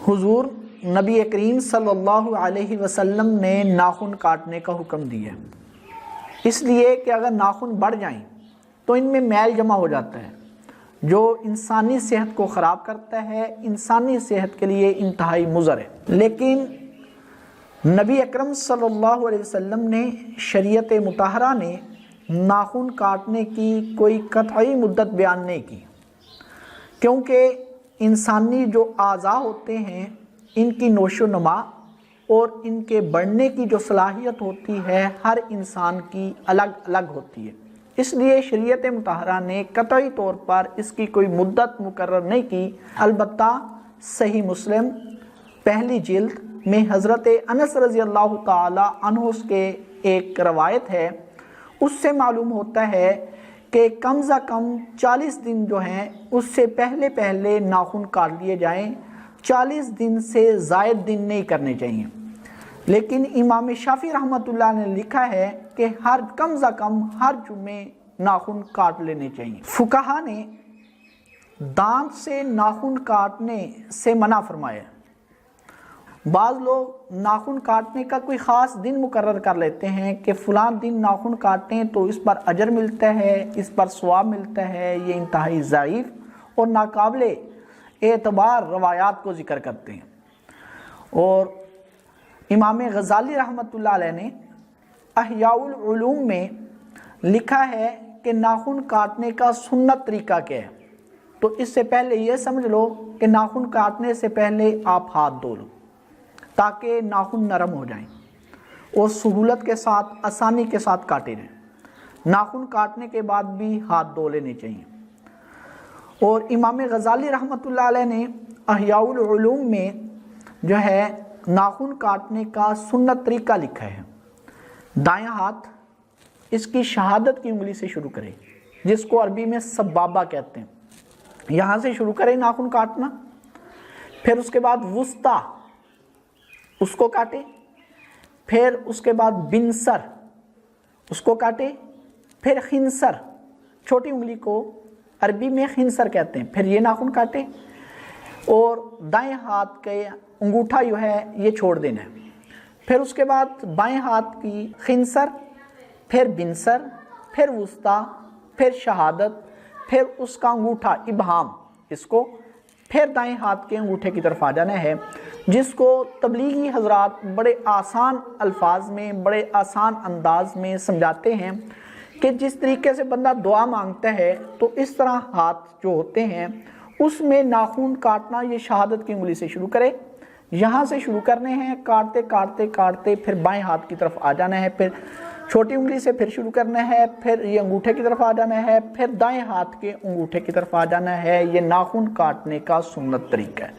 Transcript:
हुजूर नबी करीम सल्लल्लाहु अलैहि वसल्लम ने नाखून काटने का हुक्म दिया है, इसलिए कि अगर नाखून बढ़ जाएं तो इनमें मैल जमा हो जाता है जो इंसानी सेहत को ख़राब करता है, इंसानी सेहत के लिए इंतहाई मुज़र है। लेकिन नबी अकरम सल्लल्लाहु अलैहि वसल्लम ने शरीयत मुतहरा ने नाखून काटने की कोई कतई मुद्दत बयान नहीं की, क्योंकि इंसानी जो आज़ा होते हैं इनकी नोशो नमा और इनके बढ़ने की जो सलाहियत होती है हर इंसान की अलग अलग होती है। इसलिए शरीयत मुतहरा ने कतई तौर पर इसकी कोई मुद्दत मुकर्रर नहीं की। अलबत्ता सही मुस्लिम पहली जिल्द में हज़रत अनस रज़ी अल्लाह ताला अन्हु के एक रवायत है, उससे मालूम होता है कि कम से कम 40 दिन जो हैं उससे पहले पहले नाखून काट लिए जाएं, 40 दिन से ज़ायद दिन नहीं करने चाहिए। लेकिन इमाम शाफी रहमतुल्लाह ने लिखा है कि हर कम से कम हर जुम्मे नाखून काट लेने चाहिए। फुकाहा ने दांत से नाखून काटने से मना फरमाया। बाज़ लोग नाखून काटने का कोई ख़ास दिन मुकर्रर कर लेते हैं कि फ़लाँ दिन नाखून काटें तो इस पर अजर मिलता है, इस पर सवाब मिलता है। ये इंतहाई ज़ईफ़ और नाकाबिले एतबार रवायात को ज़िक्र करते हैं। और इमाम गज़ाली रहमतुल्लाह अलैह ने अहयाउल उलूम में लिखा है कि नाखून काटने का सुन्नत तरीका क्या है। तो इससे पहले ये समझ लो कि नाखून काटने से पहले आप हाथ धो लो ताकि नाखून नरम हो जाएं और सहूलत के साथ आसानी के साथ काटे रहें। नाखून काटने के बाद भी हाथ धो लेने चाहिए। और इमाम गज़ाली रहमतुल्लाह अलैह ने अहयाउल उलूम में जो है नाखून काटने का सुन्नत तरीका लिखा है। दायां हाथ इसकी शहादत की उंगली से शुरू करें, जिसको अरबी में सबाबा कहते हैं, यहाँ से शुरू करें नाखून काटना। फिर उसके बाद वुस्ता उसको काटे, फिर उसके बाद बिनसर उसको काटे, फिर खिंसर छोटी उंगली को अरबी में खिंसर कहते हैं, फिर ये नाखून काटे और दाएं हाथ के अंगूठा जो है ये छोड़ देना है। फिर उसके बाद बाएं हाथ की खिंसर, फिर बिनसर, फिर वुस्ता, फिर शहादत, फिर उसका अंगूठा इबहाम इसको, फिर दाएं हाथ के अंगूठे की तरफ आ जाना है, जिसको तबलीगी हजरात बड़े आसान अल्फाज में बड़े आसान अंदाज में समझाते हैं कि जिस तरीके से बंदा दुआ मांगता है तो इस तरह हाथ जो होते हैं उसमें नाखून काटना ये शहादत की उंगली से शुरू करे, यहाँ से शुरू करने हैं, काटते काटते काटते फिर बाएं हाथ की तरफ आ जाना है, फिर छोटी उंगली से फिर शुरू करना है, फिर ये अंगूठे की तरफ आ जाना है, फिर दाएं हाथ के अंगूठे की तरफ आ जाना है। ये नाखून काटने का सुन्नत तरीका है।